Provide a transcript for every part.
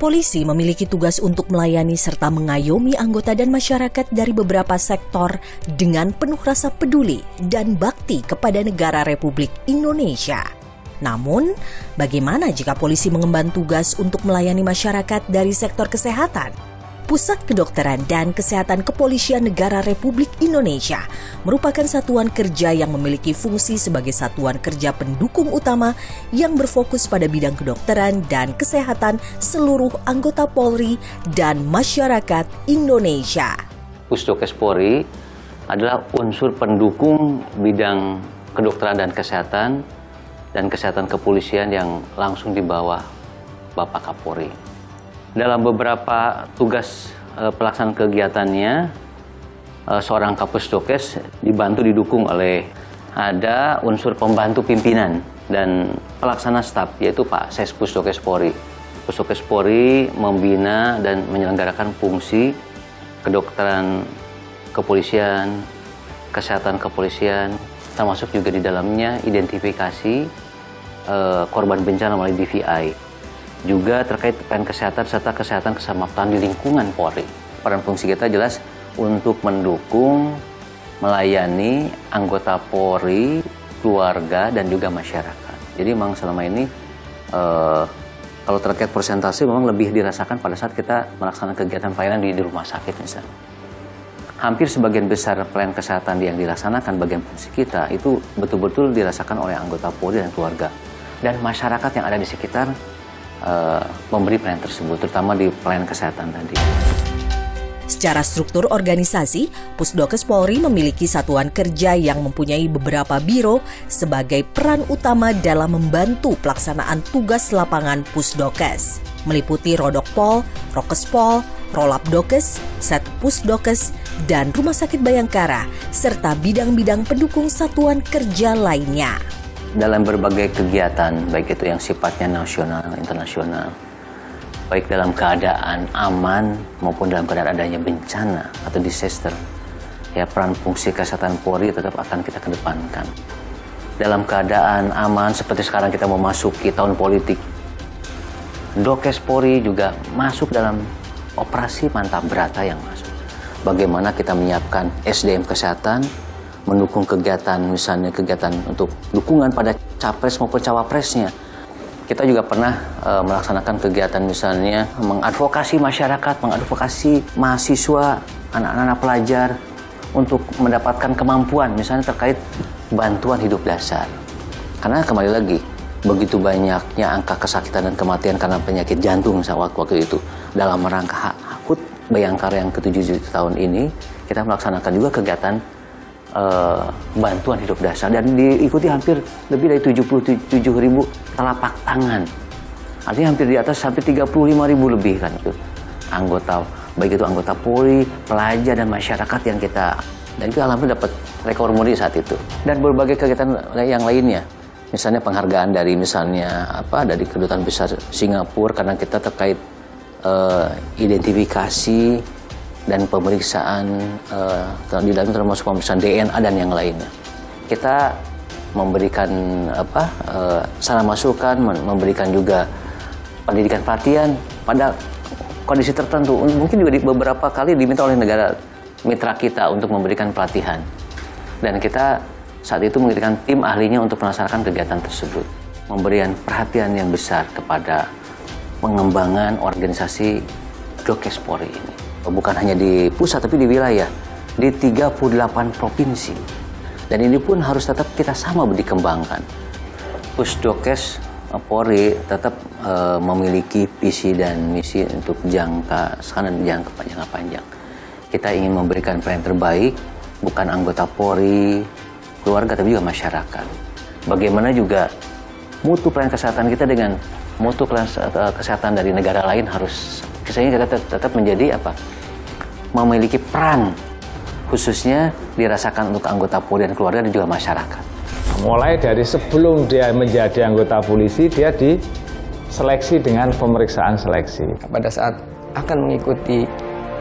Polisi memiliki tugas untuk melayani serta mengayomi anggota dan masyarakat dari beberapa sektor dengan penuh rasa peduli dan bakti kepada negara Republik Indonesia. Namun, bagaimana jika polisi mengemban tugas untuk melayani masyarakat dari sektor kesehatan? Pusat Kedokteran dan Kesehatan Kepolisian Negara Republik Indonesia merupakan satuan kerja yang memiliki fungsi sebagai satuan kerja pendukung utama yang berfokus pada bidang kedokteran dan kesehatan seluruh anggota Polri dan masyarakat Indonesia. Pusdokes Polri adalah unsur pendukung bidang kedokteran dan kesehatan kepolisian yang langsung di bawah Bapak Kapolri. Dalam beberapa tugas pelaksanaan kegiatannya, seorang Kapusdokes didukung oleh ada unsur pembantu pimpinan dan pelaksana staf, yaitu Pak Sespusdokes Polri. Pusdokes Polri membina dan menyelenggarakan fungsi kedokteran kepolisian, kesehatan kepolisian, termasuk juga di dalamnya identifikasi korban bencana melalui DVI. Juga terkait peran kesehatan serta kesehatan keselamatan di lingkungan Polri. Peran fungsi kita jelas untuk mendukung, melayani anggota Polri, keluarga, dan juga masyarakat. Jadi memang selama ini kalau terkait persentase memang lebih dirasakan pada saat kita melaksanakan kegiatan pelayanan di rumah sakit misalnya. Hampir sebagian besar pelayanan kesehatan yang dilaksanakan bagian fungsi kita itu betul-betul dirasakan oleh anggota Polri dan keluarga. Dan masyarakat yang ada di sekitar memberi pelayanan tersebut, terutama di pelayanan kesehatan tadi. Secara struktur organisasi, Pusdokes Polri memiliki satuan kerja yang mempunyai beberapa biro sebagai peran utama dalam membantu pelaksanaan tugas lapangan Pusdokes, meliputi Rodokpol, Rokespol, Rolapdokes, Setpusdokes, dan Rumah Sakit Bayangkara, serta bidang-bidang pendukung satuan kerja lainnya. Dalam berbagai kegiatan, baik itu yang sifatnya nasional, internasional, baik dalam keadaan aman maupun dalam keadaan adanya bencana atau disaster, ya peran fungsi kesehatan Polri tetap akan kita kedepankan. Dalam keadaan aman seperti sekarang kita memasuki tahun politik, Dokes Polri juga masuk dalam operasi Mantap Brata yang masuk. Bagaimana kita menyiapkan SDM kesehatan, mendukung kegiatan, misalnya kegiatan untuk dukungan pada capres maupun cawapresnya. Kita juga pernah melaksanakan kegiatan misalnya mengadvokasi masyarakat, mengadvokasi mahasiswa, anak-anak pelajar untuk mendapatkan kemampuan, misalnya terkait bantuan hidup dasar. Karena kembali lagi, begitu banyaknya angka kesakitan dan kematian karena penyakit jantung misalnya waktu itu. Dalam rangka HUT Bayangkara yang ke-7 tahun ini, kita melaksanakan juga kegiatan bantuan hidup dasar dan diikuti hampir lebih dari 77.000 telapak tangan. Artinya hampir di atas sampai 35.000 lebih kan itu anggota, baik itu anggota Polri, pelajar dan masyarakat yang kita, dan itu alhamdulillah dapat rekor muri saat itu. Dan berbagai kegiatan yang lainnya. Misalnya penghargaan dari dari Kedutaan Besar Singapura karena kita terkait identifikasi dan pemeriksaan di dalam termasuk pemeriksaan DNA dan yang lainnya. Kita memberikan saran masukan, memberikan juga pendidikan pelatihan pada kondisi tertentu. Mungkin juga beberapa kali diminta oleh negara mitra kita untuk memberikan pelatihan. Dan kita saat itu mengirimkan tim ahlinya untuk melaksanakan kegiatan tersebut. Memberikan perhatian yang besar kepada pengembangan organisasi Dokes Polri ini. Bukan hanya di pusat tapi di wilayah, di 38 provinsi. Dan ini pun harus tetap kita sama dikembangkan. Pusdokes Polri tetap memiliki visi dan misi untuk jangka panjang. Kita ingin memberikan pelayanan terbaik, bukan anggota Polri, keluarga, tapi juga masyarakat. Bagaimana juga mutu pelayanan kesehatan kita dengan mutu kesehatan dari negara lain harus, sehingga kita tetap menjadi memiliki peran khususnya dirasakan untuk anggota Polri dan keluarga dan juga masyarakat. Mulai dari sebelum dia menjadi anggota polisi, dia diseleksi dengan pemeriksaan seleksi. Pada saat akan mengikuti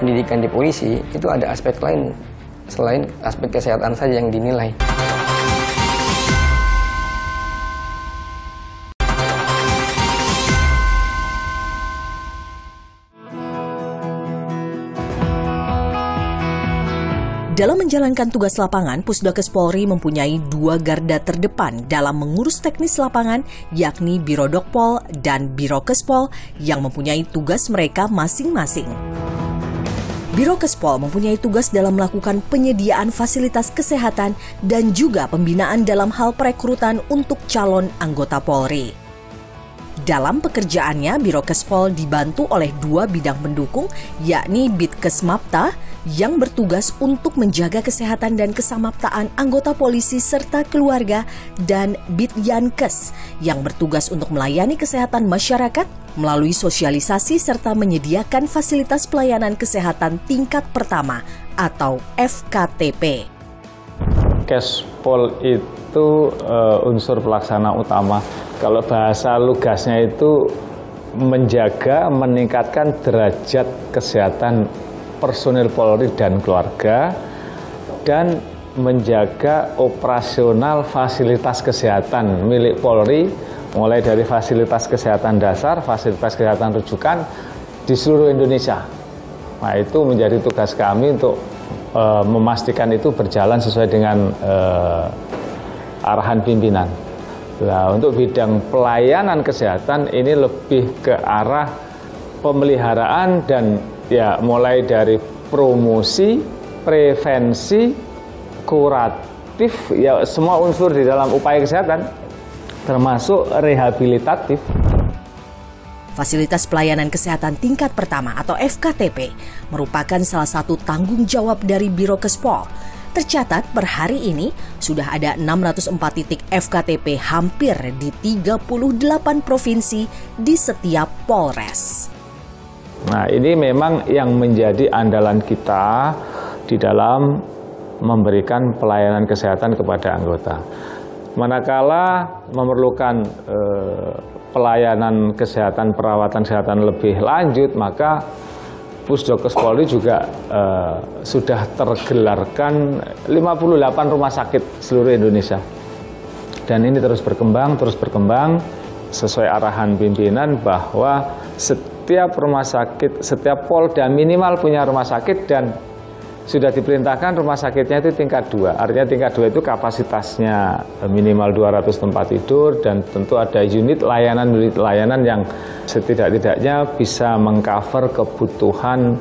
pendidikan di polisi, itu ada aspek lain selain aspek kesehatan saja yang dinilai. Dalam menjalankan tugas lapangan, Pusdokes Polri mempunyai 2 garda terdepan dalam mengurus teknis lapangan, yakni Biro Dokpol dan Biro Kespol yang mempunyai tugas mereka masing-masing. Biro Kespol mempunyai tugas dalam melakukan penyediaan fasilitas kesehatan dan juga pembinaan dalam hal perekrutan untuk calon anggota Polri. Dalam pekerjaannya, Biro Kespol dibantu oleh 2 bidang pendukung, yakni Bitkesmapta yang bertugas untuk menjaga kesehatan dan kesamaptaan anggota polisi serta keluarga, dan Bityankes yang bertugas untuk melayani kesehatan masyarakat melalui sosialisasi serta menyediakan fasilitas pelayanan kesehatan tingkat pertama atau FKTP. Kespol itu unsur pelaksana utama. Kalau bahasa lugasnya itu menjaga, meningkatkan derajat kesehatan personil Polri dan keluarga, dan menjaga operasional fasilitas kesehatan milik Polri, mulai dari fasilitas kesehatan dasar, fasilitas kesehatan rujukan di seluruh Indonesia. Nah, itu menjadi tugas kami untuk memastikan itu berjalan sesuai dengan arahan pimpinan. Nah, untuk bidang pelayanan kesehatan ini lebih ke arah pemeliharaan dan ya mulai dari promosi, prevensi, kuratif, ya semua unsur di dalam upaya kesehatan, termasuk rehabilitatif. Fasilitas pelayanan kesehatan tingkat pertama atau FKTP merupakan salah satu tanggung jawab dari Biro Kespol. Tercatat per hari ini sudah ada 604 titik FKTP hampir di 38 provinsi di setiap Polres. Nah, ini memang yang menjadi andalan kita di dalam memberikan pelayanan kesehatan kepada anggota. Manakala memerlukan pelayanan kesehatan, perawatan kesehatan lebih lanjut, maka Pusdokes Polri juga sudah tergelarkan 58 rumah sakit seluruh Indonesia. Dan ini terus berkembang sesuai arahan pimpinan bahwa setiap rumah sakit, setiap Polda minimal punya rumah sakit, dan sudah diperintahkan rumah sakitnya itu tingkat 2. Artinya tingkat 2 itu kapasitasnya minimal 200 tempat tidur, dan tentu ada unit layanan yang setidak-tidaknya bisa mengcover kebutuhan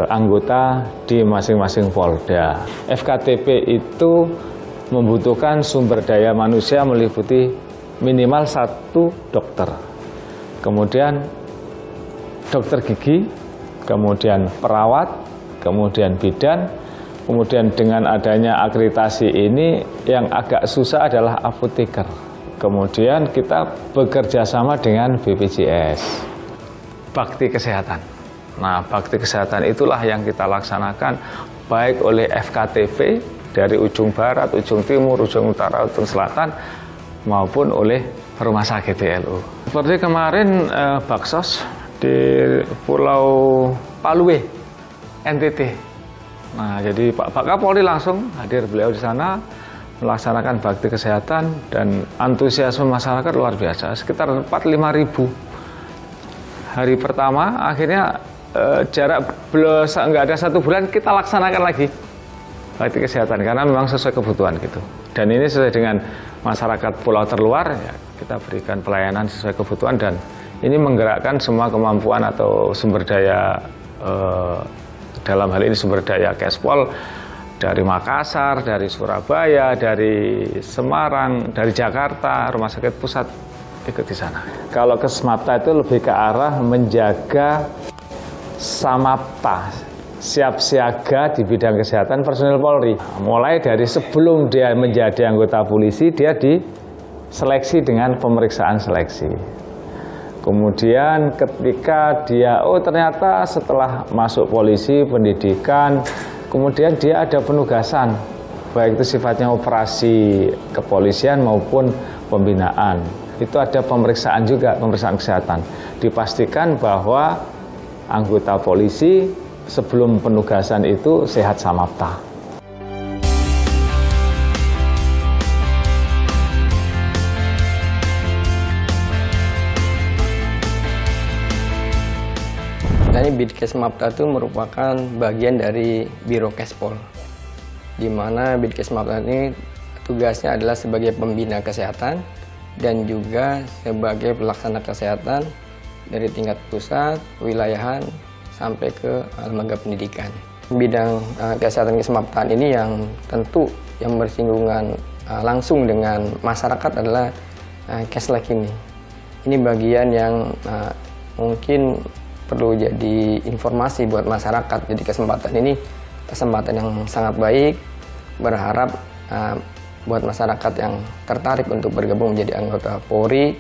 anggota di masing-masing Polda. FKTP itu membutuhkan sumber daya manusia meliputi minimal 1 dokter, kemudian dokter gigi, kemudian perawat, kemudian bidan, kemudian dengan adanya akreditasi ini yang agak susah adalah apoteker. Kemudian kita bekerja sama dengan BPJS, bakti kesehatan. Nah, bakti kesehatan itulah yang kita laksanakan baik oleh FKTP dari ujung barat, ujung timur, ujung utara, ujung selatan, maupun oleh rumah sakit TLU. Seperti kemarin Baksos di Pulau Paluwe, NTT. Nah, jadi Pak Kapolri langsung hadir, beliau di sana melaksanakan bakti kesehatan, dan antusiasme masyarakat luar biasa, sekitar 4-5 ribu. Hari pertama akhirnya jarak nggak ada 1 bulan kita laksanakan lagi bakti kesehatan karena memang sesuai kebutuhan gitu. Dan ini sesuai dengan masyarakat pulau terluar, ya, kita berikan pelayanan sesuai kebutuhan, dan ini menggerakkan semua kemampuan atau sumber daya, dalam hal ini sumber daya Kespol dari Makassar, dari Surabaya, dari Semarang, dari Jakarta, rumah sakit pusat ikut di sana. Kalau Kesmapta itu lebih ke arah menjaga samapta, siap siaga di bidang kesehatan personil Polri. Mulai dari sebelum dia menjadi anggota polisi, dia diseleksi dengan pemeriksaan seleksi. Kemudian ketika dia, ternyata setelah masuk polisi, pendidikan, kemudian dia ada penugasan, baik itu sifatnya operasi kepolisian maupun pembinaan. Itu ada pemeriksaan juga, pemeriksaan kesehatan. Dipastikan bahwa anggota polisi sebelum penugasan itu sehat samapta. Ini Bitkesmapta itu merupakan bagian dari Biro Kespol. di mana Bidkes Maptan ini tugasnya adalah sebagai pembina kesehatan dan juga sebagai pelaksana kesehatan dari tingkat pusat, wilayahan, sampai ke lembaga pendidikan. Bidang kesehatan Kesmaptan ini yang tentu yang bersinggungan langsung dengan masyarakat adalah Keslek ini. Ini bagian yang mungkin perlu jadi informasi buat masyarakat. Jadi kesempatan ini kesempatan yang sangat baik. Berharap buat masyarakat yang tertarik untuk bergabung menjadi anggota Polri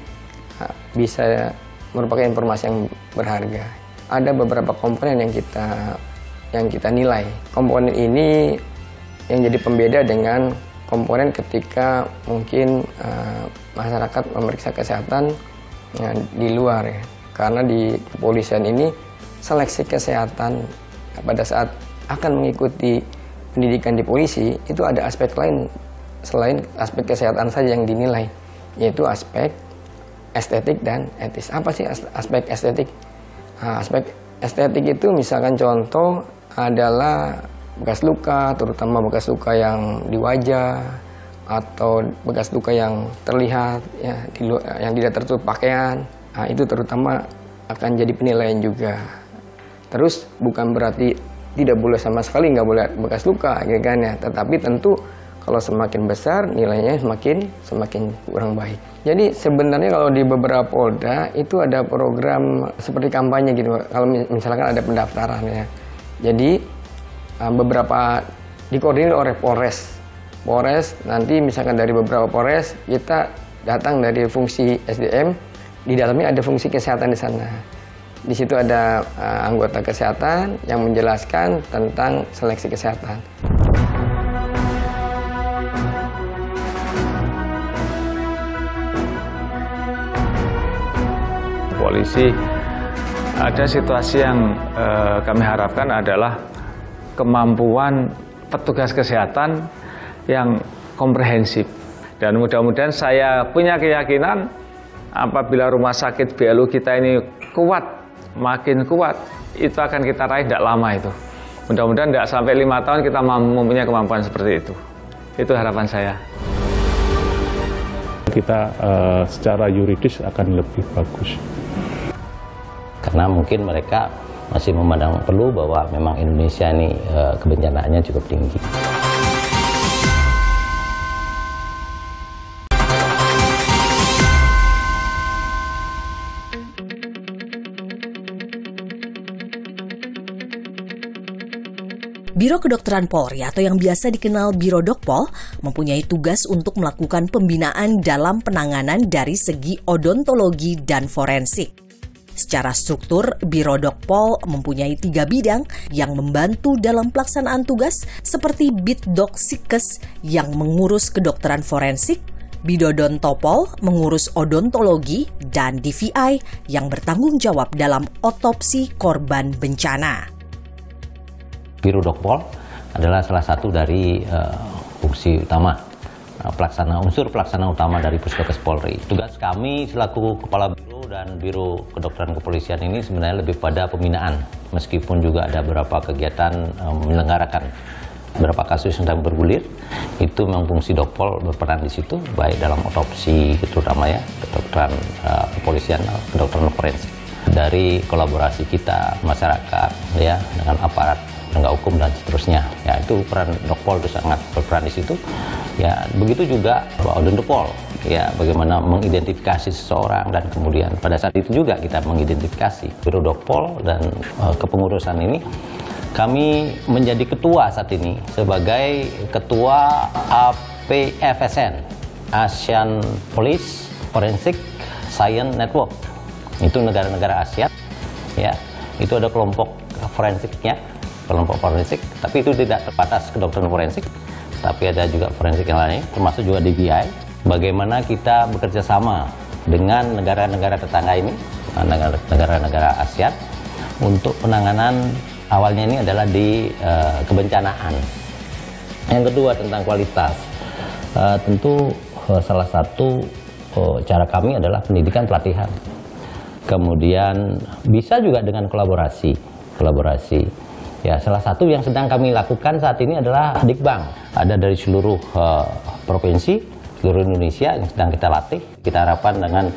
bisa merupakan informasi yang berharga. Ada beberapa komponen yang kita nilai. Komponen ini yang jadi pembeda dengan komponen ketika mungkin masyarakat memeriksa kesehatan di luar ya. Karena di kepolisian ini seleksi kesehatan pada saat akan mengikuti pendidikan di polisi itu ada aspek lain selain aspek kesehatan saja yang dinilai, yaitu aspek estetik dan etis. Apa sih aspek estetik? Aspek estetik itu misalkan contoh adalah bekas luka, terutama bekas luka yang di wajah atau bekas luka yang terlihat ya, yang tidak tertutup pakaian. Itu terutama akan jadi penilaian juga. Terus bukan berarti tidak boleh sama sekali, nggak boleh bekas luka, gitu kan ya. Tetapi tentu kalau semakin besar nilainya semakin kurang baik. Jadi sebenarnya kalau di beberapa Polda itu ada program seperti kampanye gitu. Kalau misalkan ada pendaftaran ya. Jadi beberapa dikoordinir oleh Polres. Polres nanti misalkan dari beberapa Polres kita datang dari fungsi SDM. Di dalamnya ada fungsi kesehatan di sana. Di situ ada anggota kesehatan yang menjelaskan tentang seleksi kesehatan. Polisi ada situasi yang kami harapkan adalah kemampuan petugas kesehatan yang komprehensif. Dan mudah-mudahan saya punya keyakinan apabila rumah sakit BLU kita ini kuat, makin kuat, itu akan kita raih tidak lama itu. Mudah-mudahan tidak sampai 5 tahun kita mempunyai kemampuan seperti itu. Itu harapan saya. Kita secara yuridis akan lebih bagus. Karena mungkin mereka masih memandang perlu bahwa memang Indonesia ini kebencanaannya cukup tinggi. Biro Kedokteran Polri atau yang biasa dikenal Biro Dokpol mempunyai tugas untuk melakukan pembinaan dalam penanganan dari segi odontologi dan forensik. Secara struktur, Biro Dokpol mempunyai 3 bidang yang membantu dalam pelaksanaan tugas seperti Bitdoksikes yang mengurus kedokteran forensik, Bidodontopol mengurus odontologi, dan DVI yang bertanggung jawab dalam otopsi korban bencana. Biro Dokpol adalah salah satu dari fungsi utama, unsur pelaksana utama dari Puskesmas Polri. Tugas kami selaku Kepala Biro dan Biro Kedokteran Kepolisian ini sebenarnya lebih pada pembinaan, meskipun juga ada beberapa kegiatan menyelenggarakan beberapa kasus yang sedang bergulir. Itu memang fungsi Dokpol berperan di situ, baik dalam otopsi terutama ya, kedokteran kepolisian, kedokteran forensik. Dari kolaborasi kita masyarakat ya dengan aparat penegak hukum dan seterusnya, ya itu peran Dokpol itu sangat berperan di situ. Ya begitu juga Odontopol, ya bagaimana mengidentifikasi seseorang dan kemudian pada saat itu juga kita mengidentifikasi. Biro Dokpol dan kepengurusan ini kami menjadi ketua saat ini sebagai ketua APFSN, Asian Police Forensic Science Network. Itu negara-negara Asia, ya itu ada kelompok forensiknya. Kelompok forensik, tapi itu tidak terbatas kedokteran forensik, tapi ada juga forensik yang lain, termasuk juga DVI. Bagaimana kita bekerja sama dengan negara-negara tetangga ini, negara-negara ASEAN, untuk penanganan awalnya ini adalah di kebencanaan. Yang kedua tentang kualitas, tentu salah satu cara kami adalah pendidikan pelatihan. Kemudian bisa juga dengan kolaborasi. Ya, salah satu yang sedang kami lakukan saat ini adalah Dikbang. Ada dari seluruh provinsi, seluruh Indonesia yang sedang kita latih. Kita harapkan dengan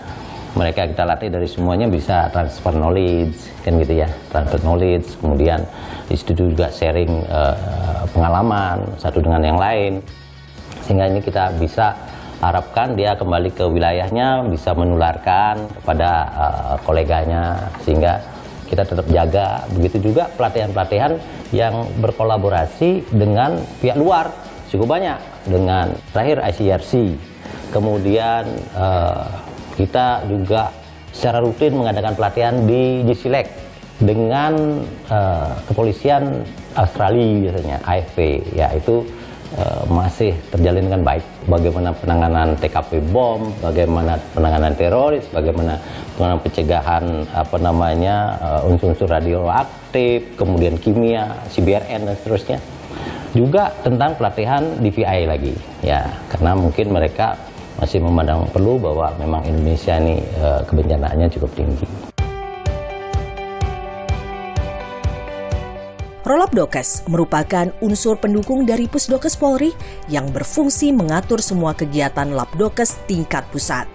mereka kita latih dari semuanya bisa transfer knowledge, kan gitu ya, transfer knowledge. Kemudian di situ juga sharing pengalaman satu dengan yang lain. Sehingga ini kita bisa harapkan dia kembali ke wilayahnya, bisa menularkan kepada koleganya, sehingga kita tetap jaga. Begitu juga pelatihan-pelatihan yang berkolaborasi dengan pihak luar cukup banyak, dengan terakhir ICRC. Kemudian kita juga secara rutin mengadakan pelatihan di GSILEC dengan kepolisian Australia biasanya, AFP, ya itu masih terjalin dengan baik. Bagaimana penanganan TKP bom, bagaimana penanganan teroris, bagaimana penanganan pencegahan unsur-unsur radioaktif, kemudian kimia, CBRN dan seterusnya. Juga tentang pelatihan DVI lagi, ya, karena mungkin mereka masih memandang perlu bahwa memang Indonesia ini kebencanaannya cukup tinggi. Rolapdokes merupakan unsur pendukung dari Pusdokes Polri yang berfungsi mengatur semua kegiatan Labdokes tingkat pusat.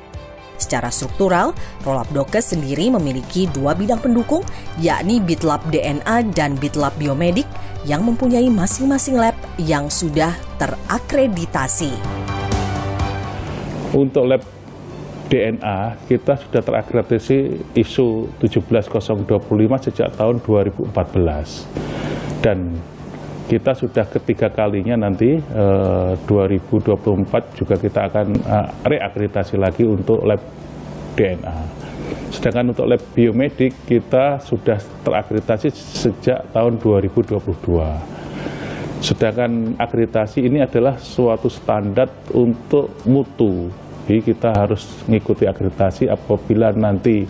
Secara struktural, Rolapdokes sendiri memiliki 2 bidang pendukung, yakni Bitlab DNA dan Bitlab Biomedik yang mempunyai masing-masing lab yang sudah terakreditasi. Untuk lab DNA, kita sudah terakreditasi ISO 17025 sejak tahun 2014. Dan kita sudah ketiga kalinya nanti 2024 juga kita akan reakreditasi lagi untuk lab DNA. Sedangkan untuk lab biomedik kita sudah terakreditasi sejak tahun 2022. Sedangkan akreditasi ini adalah suatu standar untuk mutu. Jadi kita harus mengikuti akreditasi apabila nanti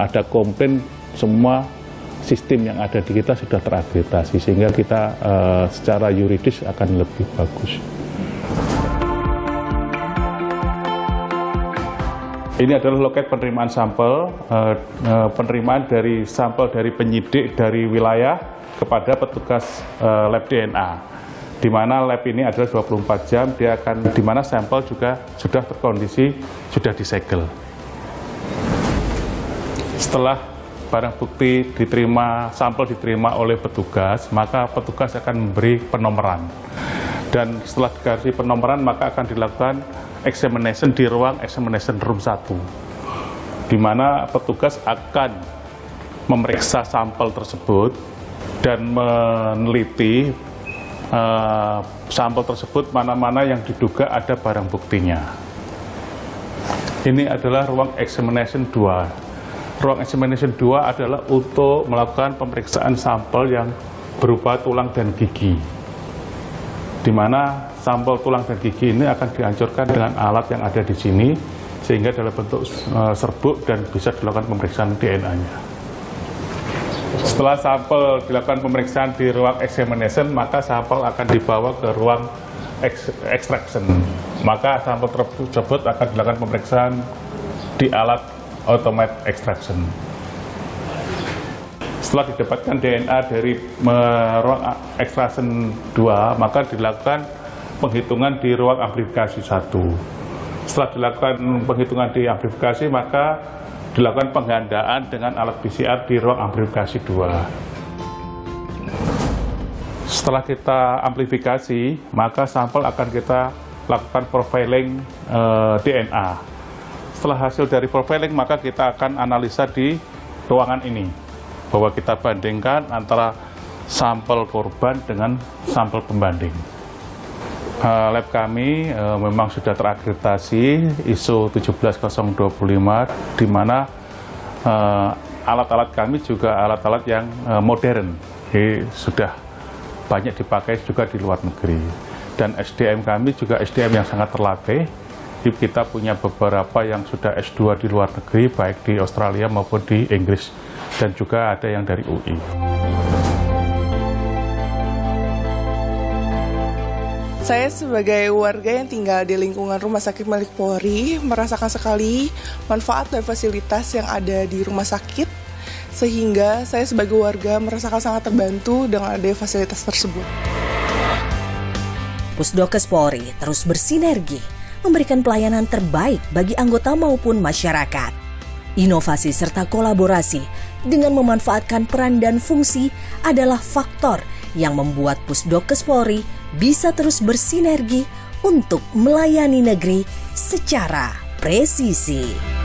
ada komplain, semua sistem yang ada di kita sudah terakreditasi, sehingga kita secara yuridis akan lebih bagus. Ini adalah loket penerimaan sampel, penerimaan dari sampel dari penyidik dari wilayah kepada petugas lab DNA. Di mana lab ini adalah 24 jam, dia akan, di mana sampel juga sudah terkondisi, sudah disegel. Setelah barang bukti diterima, sampel diterima oleh petugas, maka petugas akan memberi penomoran. Dan setelah dikasih penomoran, maka akan dilakukan examination di ruang examination room 1, di mana petugas akan memeriksa sampel tersebut dan meneliti sampel tersebut mana-mana yang diduga ada barang buktinya. Ini adalah ruang examination 2. Ruang examination 2 adalah untuk melakukan pemeriksaan sampel yang berupa tulang dan gigi, di mana sampel tulang dan gigi ini akan dihancurkan dengan alat yang ada di sini, sehingga dalam bentuk serbuk dan bisa dilakukan pemeriksaan DNA-nya. Setelah sampel dilakukan pemeriksaan di ruang examination, maka sampel akan dibawa ke ruang extraction. Maka sampel tersebut akan dilakukan pemeriksaan di alat automated extraction. Setelah didapatkan DNA dari ruang extraction 2, maka dilakukan penghitungan di ruang amplifikasi 1. Setelah dilakukan penghitungan di amplifikasi, maka dilakukan penggandaan dengan alat PCR di ruang amplifikasi 2. Setelah kita amplifikasi, maka sampel akan kita lakukan profiling DNA. Setelah hasil dari profiling, maka kita akan analisa di ruangan ini, bahwa kita bandingkan antara sampel korban dengan sampel pembanding. Lab kami memang sudah terakreditasi ISO 17025, di mana alat-alat kami juga alat-alat yang modern, jadi sudah banyak dipakai juga di luar negeri. Dan SDM kami juga SDM yang sangat terlatih. Kita punya beberapa yang sudah S2 di luar negeri, baik di Australia maupun di Inggris, dan juga ada yang dari UI. Saya sebagai warga yang tinggal di lingkungan Rumah Sakit Milik Polri merasakan sekali manfaat dan fasilitas yang ada di rumah sakit, sehingga saya sebagai warga merasakan sangat terbantu dengan adanya fasilitas tersebut. Pusdokes Polri terus bersinergi, memberikan pelayanan terbaik bagi anggota maupun masyarakat. Inovasi serta kolaborasi dengan memanfaatkan peran dan fungsi adalah faktor yang membuat Pusdokes Polri bisa terus bersinergi untuk melayani negeri secara presisi.